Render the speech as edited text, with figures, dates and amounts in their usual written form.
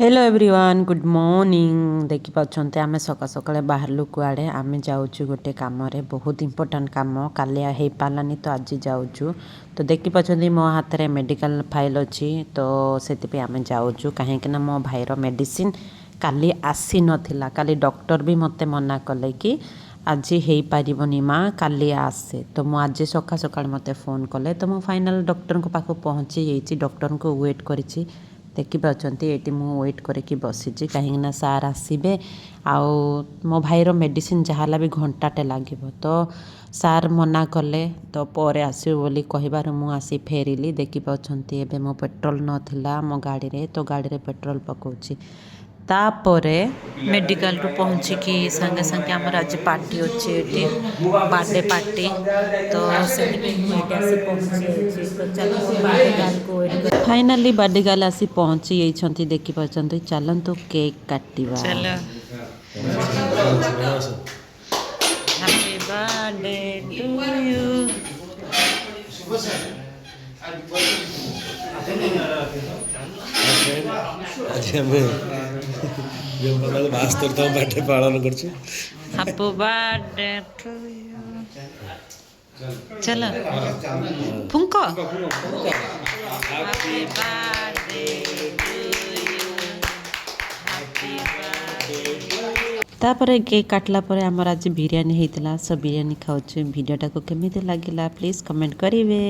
Hello everyone good morning देखि पाछन्ते आमे सका सकाळे बाहरलु कुआडे आमे जाउछु गोटे काम रे बहुत इंपोर्टेंट काम कालिया हे पालानी तो आज जाउछु तो देखि पाछन्ते मो हाथ रे मेडिकल फाइल अछि तो सेति पे आमे जाउछु काहे कि ना मो भाईरो मेडिसिन काली आसी नथिला काली डॉक्टर भी मते मना कले कि आज हे पारिबनी माँ काली आसे तो मु आज सका सकाळे मते फोन कले तो मु फाइनल डॉक्टर को पाखो पहुंची जेइछि डॉक्टर को वेट करिछि देखिपारे ये वेट करके बसी कहीं सार आसबे आउ मो भाईर मेडिसिन जहाँ भी घंटाटे लगे तो सार मना कले तो पर आसो बोली कहबार मु आसी फेरिली देखिपारे एबे मो पेट्रोल नथिला मो गाड़ी रे तो गाड़ी रे पेट्रोल पकाउछि तापरे मेडिकल रू पहुँचिकी संगे संगे आमर आज पार्टी अच्छे ये बर्थडे पार्टी तो फाइनाली बर्थडे गर्ल आसी पहुँची देखिपारे चलतु केक काटिबा हैप्पी बर्थडे टू यू आज हमें जो मतलब 72 बर्थडे पालन करछु हैप्पी बर्थडे टू यू चलो फुंको happy birthday to you happy birthday तापर केक काटला पर हमर आज बिरयानी हेतला सब बिरयानी खाउछु वीडियो टाको केमिति लागिला प्लीज कमेंट करिवे।